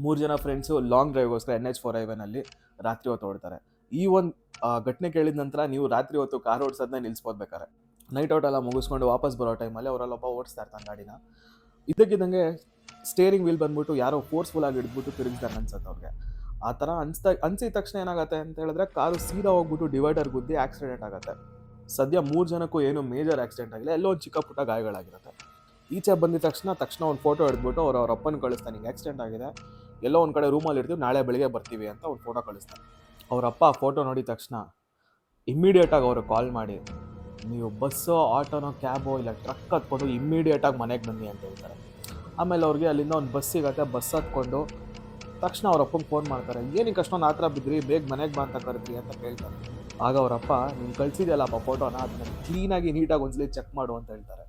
3 ಜನ friends long ಡ್ರೈವ್ಗೋಸ್ಕರ NH4 ಹೈವೇನಲ್ಲಿ ರಾತ್ರಿ ಹೊತ್ತು ಹೊರಡ್ತಾರೆ. ಈ ಒಂದು ಘಟನೆ ಕೇಳಿದ ನಂತರ ನೀವು ರಾತ್ರಿ ಹೊತ್ತು ಕಾರ್ ಓಡಿಸೋದನ್ನ ನಿಲ್ಲಿಸ್ಬೋದು ಬೇಕಾರೆ. ನೈಟ್ ಔಟ್ ಎಲ್ಲ ಮುಗಿಸ್ಕೊಂಡು ವಾಪಸ್ ಬರೋ ಟೈಮಲ್ಲಿ ಅವರಲ್ಲೊಬ್ಬ ಓಡಿಸ್ತಾ ಇರ್ತಾನೆ ಗಾಡಿನ. ಇದಕ್ಕಿದ್ದಂಗೆ ಸ್ಟೇರಿಂಗ್ ವೀಲ್ ಬಂದ್ಬಿಟ್ಟು ಯಾರೋ ಫೋರ್ಸ್ಫುಲ್ ಆಗಿ ಹಿಡಿದ್ಬಿಟ್ಟು ತಿರುಗಿಸ್ದಂಗೆ ಅನ್ಸುತ್ತೆ ಅವ್ರಿಗೆ. ಆ ಥರ ಅನ್ಸಿದ ತಕ್ಷಣ ಏನಾಗುತ್ತೆ ಅಂತ ಹೇಳಿದ್ರೆ ಕಾರು ಸೀದಾ ಹೋಗ್ಬಿಟ್ಟು ಡಿವೈಡರ್ ಗುದ್ದಿ ಆಕ್ಸಿಡೆಂಟ್ ಆಗುತ್ತೆ. ಸದ್ಯ 3 ಜನಕ್ಕೂ ಏನು ಮೇಜರ್ ಆಕ್ಸಿಡೆಂಟ್ ಆಗಿಲ್ಲ, ಎಲ್ಲೋ ಒಂದು ಚಿಕ್ಕ ಪುಟ್ಟ ಗಾಯಗಳಾಗಿರುತ್ತೆ. ಈಚೆ ಬಂದಿದ ತಕ್ಷಣ ಒಂದು ಫೋಟೋ ಹಿಡಿದ್ಬಿಟ್ಟು ಅವ್ರ ಅಪ್ಪನ ಕಳಿಸ್ತಾನೆ, ಹಿಂಗೆ ಆಕ್ಸಿಡೆಂಟ್ ಆಗಿದೆ, ಎಲ್ಲೋ ಒಂದು ಕಡೆ ರೂಮಲ್ಲಿ ಇರ್ತೀವಿ, ನಾಳೆ ಬೆಳಿಗ್ಗೆ ಬರ್ತೀವಿ ಅಂತ ಒಂದು ಫೋಟೋ ಕಳಿಸ್ತಾನೆ. ಅವ್ರ ಅಪ್ಪ ಆ ಫೋಟೋ ನೋಡಿದ ತಕ್ಷಣ ಇಮ್ಮಿಡಿಯೇಟಾಗಿ ಅವ್ರಿಗೆ ಕಾಲ್ ಮಾಡಿ, ನೀವು ಬಸ್ಸೋ ಆಟೋನೋ ಕ್ಯಾಬೋ ಇಲ್ಲ ಟ್ರಕ್ ಹತ್ಕೊಂಡು ಇಮ್ಮಿಡಿಯೇಟಾಗಿ ಮನೆಗೆ ಬನ್ನಿ ಅಂತ ಹೇಳ್ತಾರೆ. ಆಮೇಲೆ ಅವ್ರಿಗೆ ಅಲ್ಲಿಂದ ಒಂದು ಬಸ್ ಸಿಗುತ್ತೆ, ಬಸ್ ಹತ್ಕೊಂಡು ತಕ್ಷಣ ಅವ್ರ ಅಪ್ಪಂಗೆ ಫೋನ್ ಮಾಡ್ತಾರೆ. ಏನಕ್ಕೆ ಅಷ್ಟೊಂದು ಆ ಥರ ಬಿದ್ರಿ, ಬೇಗ ಮನೆಗೆ ಬಾ ಅಂತ ಕರೆದ್ರಿ ಅಂತ ಕೇಳ್ತಾರೆ. ಆಗ ಅವರಪ್ಪ, ನೀನು ಕಳಿಸಿದೆಯಲ್ಲಪ್ಪ ಫೋಟೋನ, ಅದನ್ನ ಕ್ಲೀನಾಗಿ ನೀಟಾಗಿ ಒಂದ್ಸಲಿ ಚೆಕ್ ಮಾಡು ಅಂತ ಹೇಳ್ತಾರೆ.